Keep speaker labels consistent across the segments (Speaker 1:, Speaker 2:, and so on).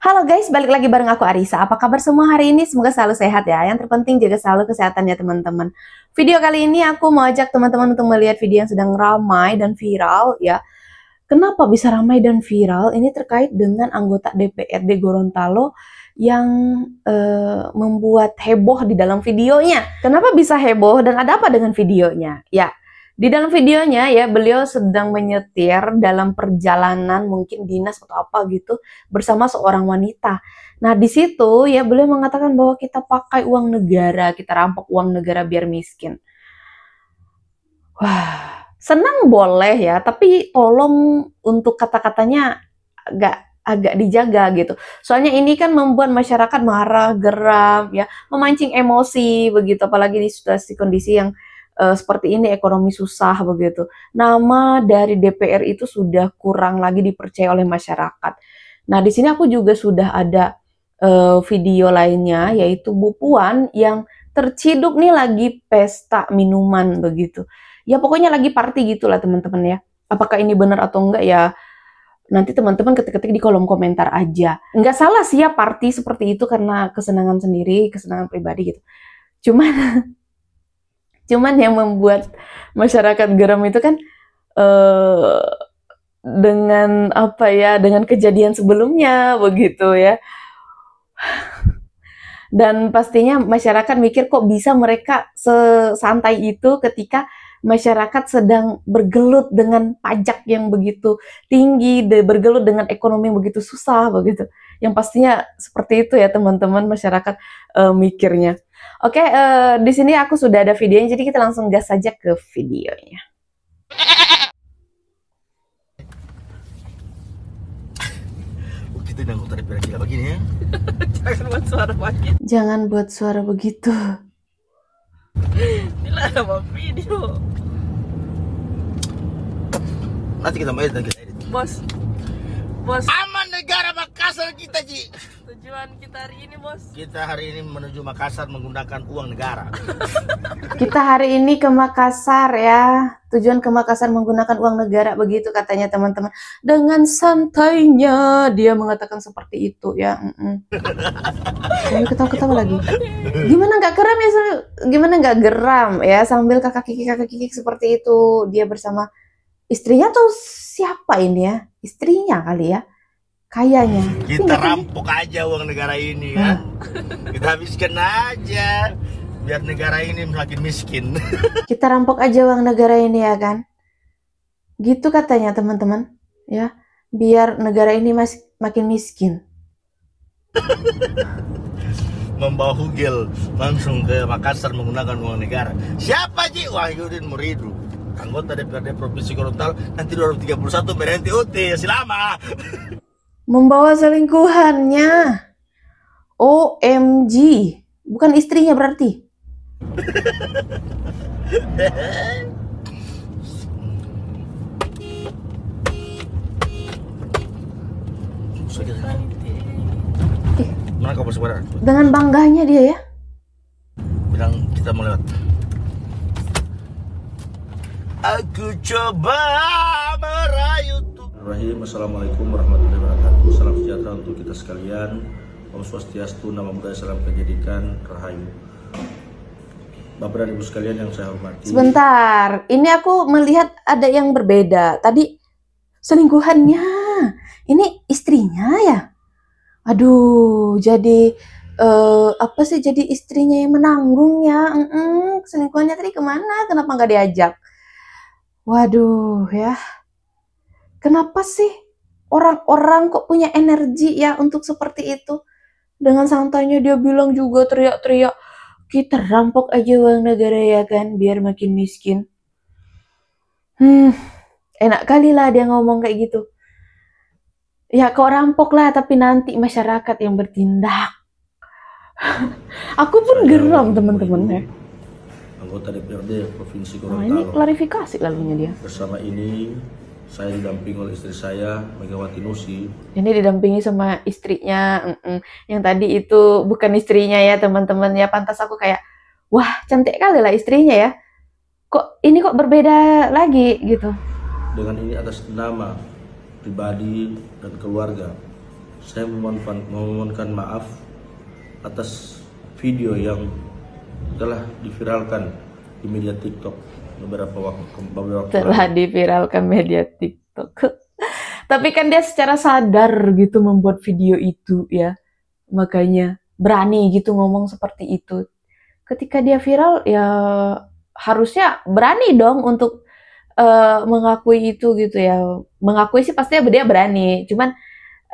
Speaker 1: Halo guys, balik lagi bareng aku Arisa. Apa kabar semua hari ini? Semoga selalu sehat ya. Yang terpenting jaga selalu kesehatan ya teman-teman. Video kali ini aku mau ajak teman-teman untuk melihat video yang sedang ramai dan viral ya. Kenapa bisa ramai dan viral? Ini terkait dengan anggota DPRD Gorontalo yang membuat heboh di dalam videonya. Kenapa bisa heboh dan ada apa dengan videonya? Ya, di dalam videonya ya beliau sedang menyetir dalam perjalanan mungkin dinas atau apa gitu bersama seorang wanita. Nah di situ ya beliau mengatakan bahwa kita pakai uang negara, kita rampok uang negara biar miskin. Wah, senang boleh ya, tapi tolong untuk kata-katanya agak dijaga gitu. Soalnya ini kan membuat masyarakat marah, geram, ya, memancing emosi begitu, apalagi di situasi kondisi yang seperti ini, ekonomi susah begitu. Nama dari DPR itu sudah kurang lagi dipercaya oleh masyarakat. Nah, di sini aku juga sudah ada video lainnya, yaitu Bu Puan yang terciduk nih lagi pesta minuman begitu. Ya pokoknya lagi party gitulah teman-teman ya. Apakah ini benar atau enggak ya? Nanti teman-teman ketik-ketik di kolom komentar aja. Enggak salah sih ya party seperti itu karena kesenangan sendiri, kesenangan pribadi gitu. Cuman yang membuat masyarakat geram itu kan dengan apa ya, dengan kejadian sebelumnya begitu ya. Dan pastinya masyarakat mikir kok bisa mereka sesantai itu ketika masyarakat sedang bergelut dengan pajak yang begitu tinggi, bergelut dengan ekonomi yang begitu susah begitu. Yang pastinya seperti itu ya teman-teman masyarakat mikirnya. Oke, di sini aku sudah ada videonya, jadi kita langsung gas saja ke videonya.
Speaker 2: Kita udah tadi gila begini ya.
Speaker 1: Jangan buat suara begitu. Jangan buat suara begitu.
Speaker 3: Bila ada video.
Speaker 2: Nanti kita main dan kita edit.
Speaker 3: Bos.
Speaker 2: Aman negara Makassar kita, Ji.
Speaker 3: Tujuan kita hari ini, Bos.
Speaker 2: Kita hari ini menuju Makassar menggunakan uang negara.
Speaker 1: Kita hari ini ke Makassar ya. Tujuan ke Makassar menggunakan uang negara begitu katanya teman-teman. Dengan santainya dia mengatakan seperti itu ya. Sambil ketawa-ketawa lagi. Gimana nggak geram ya? Gimana nggak geram ya sambil kakak kiki seperti itu. Dia bersama istrinya tuh siapa ini ya? Istrinya kali ya. Kayaknya.
Speaker 2: Kita rampok aja uang negara ini kan. Kita habiskan aja. Biar negara ini makin miskin.
Speaker 1: Kita rampok aja uang negara ini ya kan. Gitu katanya teman-teman. Ya, biar negara ini makin miskin.
Speaker 2: Membawa hugel langsung ke Makassar menggunakan uang negara. Siapa, Ji? Wahyudin Muridu, anggota DPRD Provinsi Gorontalo. Nanti 2031 berhenti UT. Selama.
Speaker 1: Membawa selingkuhannya. OMG. Bukan istrinya berarti.
Speaker 2: Mana kamu sebenarnya?
Speaker 1: Dengan bangganya dia ya.
Speaker 2: Bilang kita mau lewat. Aku coba merayu tuh. Assalamualaikum warahmatullahi wabarakatuh. Salam sejahtera untuk kita sekalian. Om Swastiastu, Nama Budaya, Salam Kebajikan, Rahayu. Bapak dan Ibu sekalian yang saya hormati.
Speaker 1: Sebentar, ini aku melihat ada yang berbeda. Tadi selingkuhannya, ini istrinya ya. Aduh, jadi apa sih? Jadi istrinya yang menanggung ya. Selingkuhannya tadi kemana? Kenapa nggak diajak? Waduh ya. Kenapa sih orang-orang kok punya energi ya untuk seperti itu? Dengan santainya dia bilang juga teriak-teriak. Kita rampok aja uang negara ya kan, biar makin miskin. Enak kali lah dia ngomong kayak gitu. Ya kau rampok lah, tapi nanti masyarakat yang bertindak. Aku pun geram teman-teman ya.
Speaker 2: Anggota DPRD Provinsi
Speaker 1: Nah,
Speaker 2: Gorontalo.
Speaker 1: ini klarifikasi lalunya dia.
Speaker 2: Bersama ini saya didampingi oleh istri saya, Megawati Nusi.
Speaker 1: Ini didampingi sama istrinya. Yang tadi itu bukan istrinya ya teman-teman ya. Pantas aku kayak, wah cantik kali lah istrinya ya. Ini kok berbeda lagi gitu.
Speaker 2: Dengan ini atas nama pribadi dan keluarga, Saya memohonkan maaf atas video yang telah diviralkan di media TikTok beberapa waktu
Speaker 1: Telah
Speaker 2: lalu.
Speaker 1: diviralkan media TikTok. Tapi kan dia secara sadar gitu membuat video itu ya. Makanya berani gitu ngomong seperti itu. Ketika dia viral ya harusnya berani dong untuk mengakui itu gitu ya. Mengakui sih pastinya dia berani. Cuman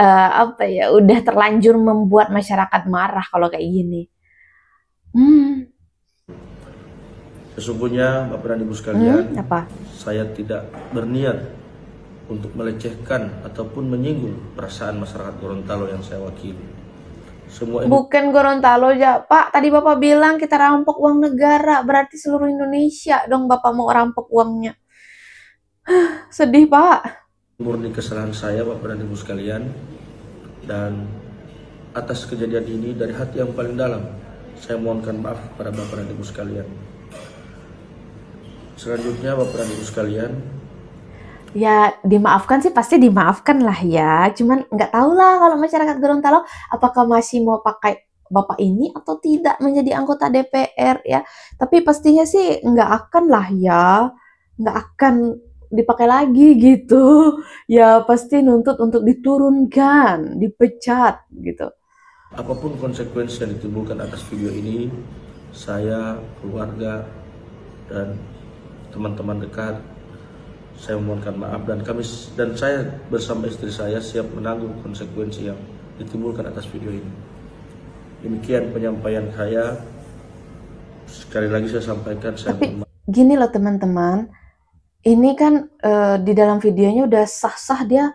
Speaker 1: apa ya udah terlanjur membuat masyarakat marah kalau kayak gini.
Speaker 2: Sesungguhnya Bapak dan Ibu sekalian,
Speaker 1: Apa?
Speaker 2: saya tidak berniat untuk melecehkan ataupun menyinggung perasaan masyarakat Gorontalo yang saya wakili. Semua ini
Speaker 1: Bukan Gorontalo ya, Pak. Tadi Bapak bilang kita rampok uang negara, berarti seluruh Indonesia dong Bapak mau rampok uangnya. Sedih, Pak.
Speaker 2: murni kesalahan saya Bapak dan Ibu sekalian, dan atas kejadian ini dari hati yang paling dalam saya mohonkan maaf kepada Bapak dan Ibu sekalian. Selanjutnya Bapak dan Ibu sekalian,
Speaker 1: Ya, dimaafkan sih pasti dimaafkan lah ya. Cuman nggak tahu lah kalau masyarakat Gorontalo apakah masih mau pakai Bapak ini atau tidak menjadi anggota DPR ya. Tapi pastinya sih nggak akan lah ya. Nggak akan dipakai lagi gitu. Ya pasti nuntut untuk diturunkan, dipecat gitu.
Speaker 2: apapun konsekuensi yang ditimbulkan atas video ini, saya, keluarga, dan teman-teman dekat, saya memohonkan maaf, dan saya bersama istri saya siap menanggung konsekuensi yang ditimbulkan atas video ini. Demikian penyampaian saya. Sekali lagi saya sampaikan, saya
Speaker 1: Tapi gini loh teman-teman, ini kan di dalam videonya udah sah-sah dia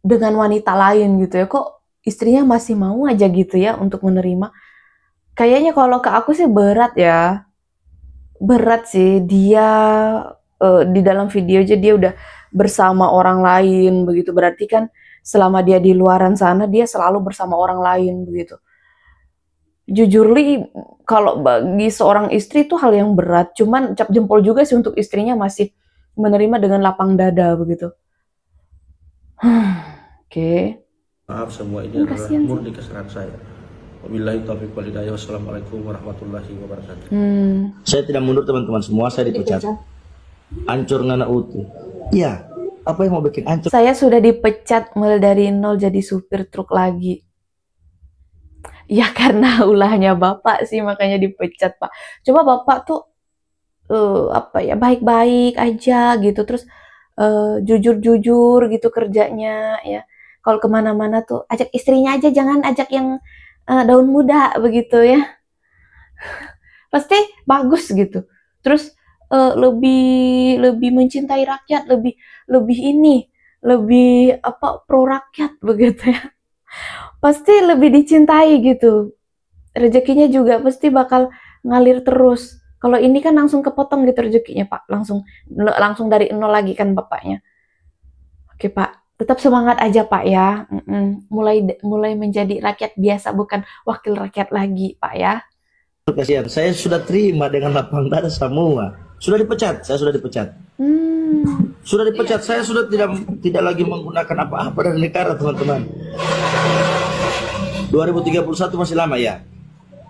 Speaker 1: dengan wanita lain gitu ya. Kok istrinya masih mau aja gitu ya untuk menerima? Kayaknya kalau ke aku sih berat ya. Berat sih dia di dalam video aja dia udah bersama orang lain begitu. Berarti kan selama dia di luaran sana dia selalu bersama orang lain begitu. Jujur li, kalau bagi seorang istri itu hal yang berat. Cuman cap jempol juga sih untuk istrinya masih menerima dengan lapang dada begitu. Oke.
Speaker 2: maaf, semua ini adalah
Speaker 1: Kasihan sih.
Speaker 2: murni kesalahan saya. Wabillahi taufiq wal hidayah. Wassalamualaikum warahmatullahi wabarakatuh. Saya tidak mundur teman-teman semua, saya dipecat. Hancur ngana utuh. Iya, apa yang mau bikin hancur?
Speaker 1: Saya sudah dipecat mulai dari nol jadi supir truk lagi. Ya karena ulahnya Bapak sih makanya dipecat, Pak. Coba Bapak tuh apa ya baik-baik aja gitu, terus jujur-jujur gitu kerjanya ya. Kalau kemana-mana tuh ajak istrinya aja, jangan ajak yang daun muda begitu ya. Pasti bagus gitu. Terus lebih mencintai rakyat, lebih ini, lebih apa pro rakyat begitu ya. Pasti lebih dicintai gitu. Rezekinya juga pasti bakal ngalir terus. Kalau ini kan langsung kepotong gitu rezekinya, Pak. Langsung dari nol lagi kan bapaknya. Oke, Pak. Tetap semangat aja, Pak ya. Mulai menjadi rakyat biasa bukan wakil rakyat lagi, Pak ya.
Speaker 2: Kasihan, saya sudah terima dengan lapang dada semua. Sudah dipecat, saya sudah dipecat. Sudah dipecat, saya sudah tidak lagi menggunakan apa-apa dari negara, teman-teman. 2031 masih lama ya,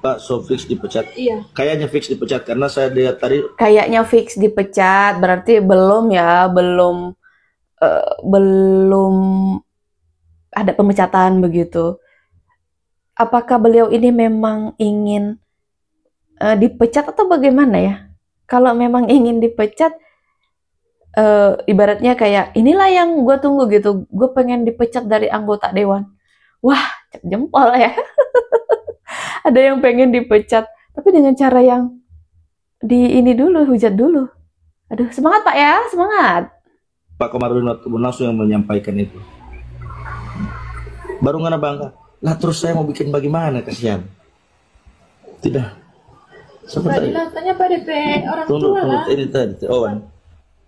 Speaker 2: Pak. So fix dipecat.
Speaker 1: Iya.
Speaker 2: Kayaknya fix dipecat karena saya lihat tadi.
Speaker 1: Kayaknya fix dipecat, berarti belum ya, belum ada pemecatan begitu. Apakah beliau ini memang ingin dipecat atau bagaimana ya? Kalau memang ingin dipecat, ibaratnya kayak inilah yang gue tunggu gitu. Gue pengen dipecat dari anggota dewan. Wah, cap jempol ya. Ada yang pengen dipecat, tapi dengan cara yang hujat dulu. Aduh, semangat Pak ya, semangat.
Speaker 2: Pak Komarudin langsung yang menyampaikan itu. Baru ngana bangga. Lah terus saya mau bikin bagaimana, kasihan. Tidak. Seperti
Speaker 3: Tanya Pak DP orang tua lah.
Speaker 2: ini tadi.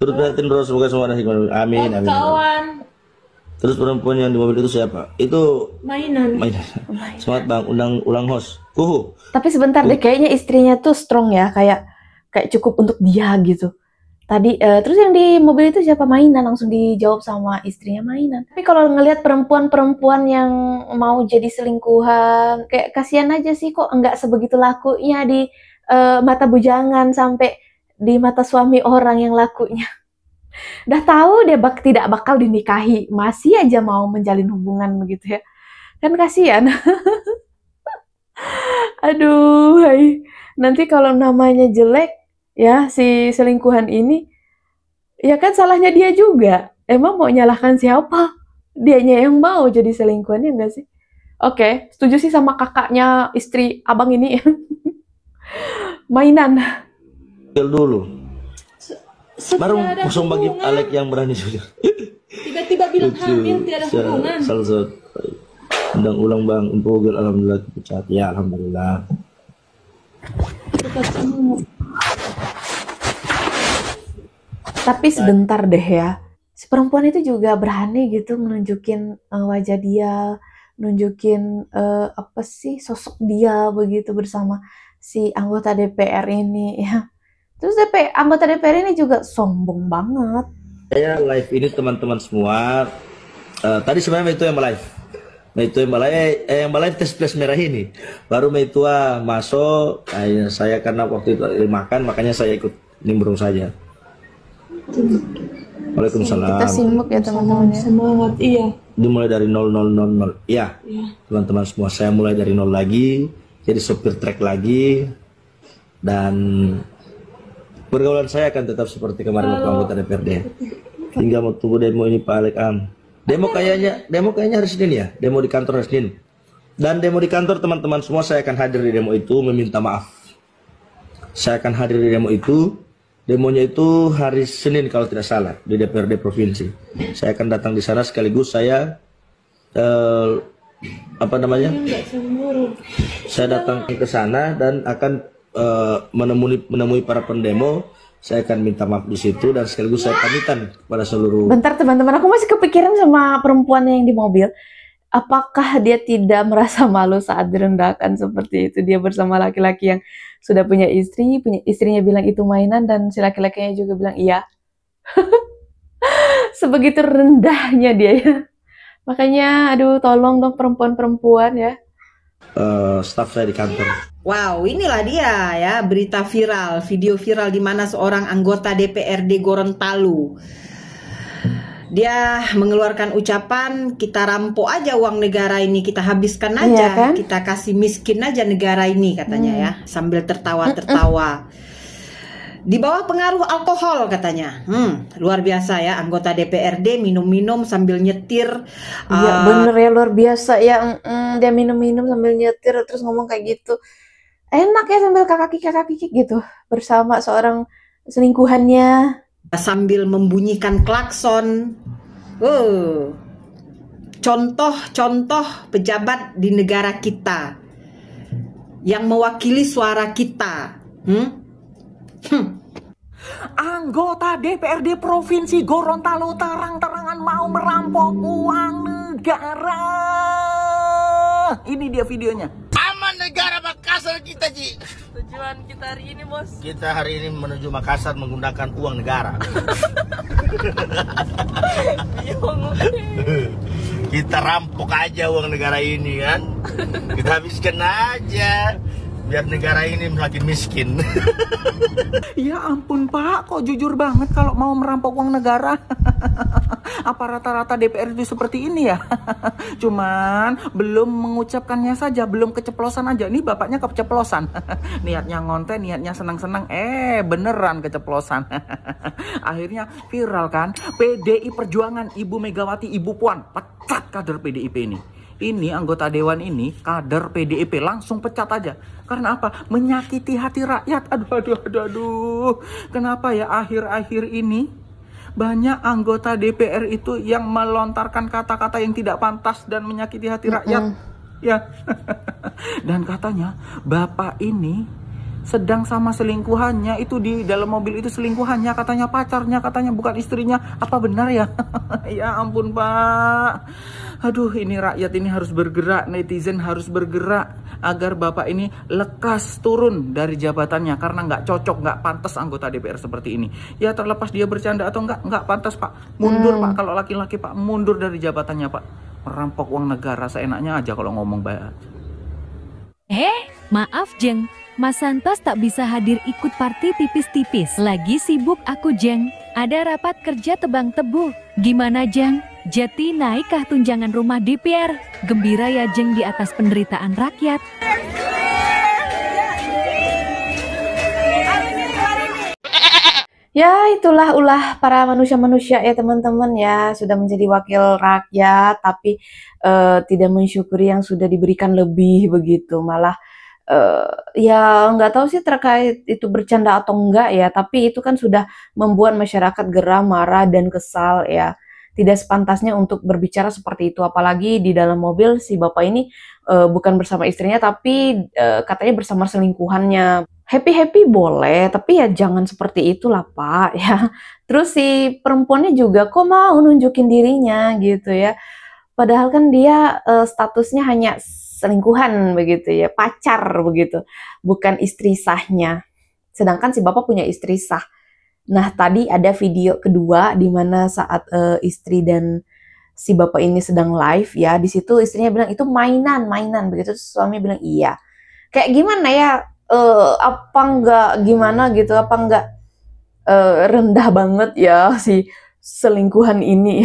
Speaker 2: Turut prihatin doa semoga semua ada hikmah. Amin, amin.
Speaker 3: Kawan.
Speaker 2: Terus perempuan yang di mobil itu siapa? Itu
Speaker 3: Mainan.
Speaker 2: Semangat Bang, ulang host.
Speaker 1: Tapi sebentar deh, kayaknya istrinya tuh strong ya, kayak cukup untuk dia gitu. Terus yang di mobil itu siapa? Mainan, langsung dijawab sama istrinya, mainan. Tapi kalau ngelihat perempuan-perempuan yang mau jadi selingkuhan, kayak kasihan aja sih, kok enggak sebegitu lakunya di mata bujangan sampai di mata suami orang yang lakunya. Udah tahu dia tidak bakal dinikahi, masih aja mau menjalin hubungan begitu ya. Kan kasihan. Aduh, hai. Nanti kalau namanya jelek, ya si selingkuhan ini, ya kan salahnya dia juga. Emang mau nyalahkan siapa? Dianya yang mau jadi selingkuhan, ya nggak sih? Oke, setuju sih sama kakaknya istri abang ini. Mainan.
Speaker 2: Dulu. Baru
Speaker 3: Setelah ada
Speaker 2: langsung bagi
Speaker 3: hubungan,
Speaker 2: Alek yang berani jujur.
Speaker 3: tiba-tiba bilang hamil tiada hubungan.
Speaker 2: Salah undang ulang bang, Google alhamdulillah dipecat. Ya alhamdulillah.
Speaker 3: Tetap semua.
Speaker 1: Tapi sebentar deh ya. Si perempuan itu juga berani gitu menunjukin wajah dia, nunjukin apa sih sosok dia begitu bersama si anggota DPR ini ya. Terus anggota DPR ini juga sombong banget.
Speaker 2: Saya live ini teman-teman semua. Tadi sebenarnya itu yang live. Itu yang live tes plus merah ini. Baru itu masuk. Saya karena waktu itu makan, makanya saya ikut nimbrung saja. Waalaikumsalam.
Speaker 1: Kita simak ya teman-teman ya.
Speaker 3: Semangat, iya.
Speaker 2: Dimulai dari 0000. Iya.
Speaker 3: Iya.
Speaker 2: Teman-teman semua, saya mulai dari nol lagi. Jadi sopir trek lagi. Dan pergaulan saya akan tetap seperti kemarin waktu anggota DPRD. Hingga mau tunggu demo ini Pak Alek Am. Demo kayaknya hari Senin ya. Demo di kantor hari Senin. Dan demo di kantor teman-teman semua, saya akan hadir di demo itu meminta maaf. Saya akan hadir di demo itu. Demonya itu hari Senin kalau tidak salah di DPRD provinsi. Saya akan datang di sana sekaligus saya saya datang ke sana dan akan menemui para pendemo. Saya akan minta maaf di situ dan sekaligus saya pamitan kepada seluruh.
Speaker 1: Bentar teman-teman, aku masih kepikiran sama perempuan yang di mobil. Apakah dia tidak merasa malu saat direndahkan seperti itu? Dia bersama laki-laki yang sudah punya istrinya bilang itu mainan, dan si laki-lakinya juga bilang iya. Sebegitu rendahnya dia ya. Makanya, aduh tolong dong perempuan-perempuan ya.
Speaker 2: Staf saya di kantor.
Speaker 4: Wow, inilah dia ya berita viral, video viral di mana seorang anggota DPRD Gorontalo dia mengeluarkan ucapan, kita rampok aja uang negara ini, kita habiskan aja,
Speaker 1: iya kan?
Speaker 4: kita kasih miskin aja negara ini katanya ya, sambil tertawa-tertawa. Di bawah pengaruh alkohol katanya. Luar biasa ya, anggota DPRD minum-minum sambil nyetir.
Speaker 1: Iya bener ya, luar biasa ya. Dia minum-minum sambil nyetir terus ngomong kayak gitu. Enak ya sambil kakak-kikik gitu bersama seorang selingkuhannya.
Speaker 4: Sambil membunyikan klakson. Contoh-contoh pejabat di negara kita yang mewakili suara kita.
Speaker 5: Anggota DPRD Provinsi Gorontalo terang-terangan mau merampok uang negara. Ini dia videonya.
Speaker 2: Aman negara Makassar kita, Ji.
Speaker 1: Tujuan kita hari ini, Bos.
Speaker 2: Kita hari ini menuju Makassar menggunakan uang negara. Kita rampok aja uang negara ini kan. Kita habiskan aja. Biar negara ini makin miskin.
Speaker 5: Ya ampun Pak, kok jujur banget kalau mau merampok uang negara. Apa rata-rata DPR itu seperti ini ya? Cuman belum mengucapkannya saja, belum keceplosan aja. Ini bapaknya keceplosan. Niatnya ngonten, niatnya senang-senang, beneran keceplosan. Akhirnya viral kan? PDI Perjuangan, Ibu Megawati, Ibu Puan pecat kader PDIP ini. Ini anggota dewan ini kader PDIP langsung pecat aja. Karena apa? Menyakiti hati rakyat. Aduh. Kenapa ya akhir-akhir ini banyak anggota DPR itu yang melontarkan kata-kata yang tidak pantas dan menyakiti hati rakyat. Ya. Dan katanya bapak ini sedang sama selingkuhannya, itu di dalam mobil itu selingkuhannya, katanya pacarnya, katanya bukan istrinya. Apa benar ya? Ya ampun Pak. Aduh, ini rakyat ini harus bergerak, netizen harus bergerak. agar Bapak ini lekas turun dari jabatannya karena nggak cocok, nggak pantas anggota DPR seperti ini. Ya terlepas dia bercanda atau nggak pantas Pak. Mundur Pak, kalau laki-laki Pak, mundur dari jabatannya Pak. Merampok uang negara seenaknya aja kalau ngomong Pak.
Speaker 6: Maaf Jeng, Mas Santos tak bisa hadir ikut party tipis-tipis. Lagi sibuk aku Jeng, ada rapat kerja tebang tebu. Gimana Jeng? Jati naikkah tunjangan rumah DPR? Gembira ya Jeng di atas penderitaan rakyat.
Speaker 1: Ya, itulah ulah para manusia-manusia ya teman-teman ya, sudah menjadi wakil rakyat tapi tidak mensyukuri yang sudah diberikan lebih begitu. Malah ya nggak tahu sih terkait itu bercanda atau enggak ya, tapi itu kan sudah membuat masyarakat geram, marah dan kesal ya. Tidak sepantasnya untuk berbicara seperti itu, apalagi di dalam mobil si bapak ini bukan bersama istrinya tapi katanya bersama selingkuhannya. Happy-happy boleh, tapi ya jangan seperti itulah Pak ya. Terus si perempuannya juga kok mau nunjukin dirinya gitu ya. Padahal kan dia statusnya hanya selingkuhan begitu ya, pacar begitu, bukan istri sahnya. Sedangkan si bapak punya istri sah. Nah tadi ada video kedua di mana saat istri dan si bapak ini sedang live ya. Di situ istrinya bilang itu mainan begitu. Terus suami bilang iya. Kayak gimana ya? Apa enggak gimana gitu, apa enggak rendah banget ya si selingkuhan ini.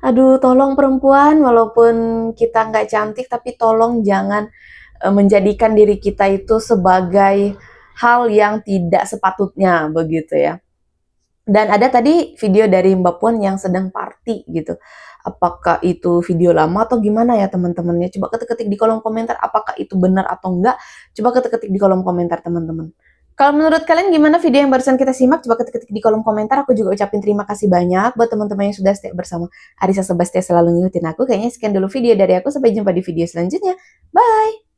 Speaker 1: Aduh, tolong perempuan, walaupun kita nggak cantik, tapi tolong jangan menjadikan diri kita itu sebagai hal yang tidak sepatutnya begitu ya. Dan ada tadi video dari Mbak Puan yang sedang party gitu. Apakah itu video lama atau gimana ya teman-temannya? Coba ketik-ketik di kolom komentar apakah itu benar atau enggak. Coba ketik-ketik di kolom komentar teman-teman. Kalau menurut kalian gimana video yang barusan kita simak? Coba ketik-ketik di kolom komentar. Aku juga ucapin terima kasih banyak buat teman-teman yang sudah stay bersama Arissa Sebastia selalu ngikutin aku. Kayaknya sekian dulu video dari aku. Sampai jumpa di video selanjutnya. Bye!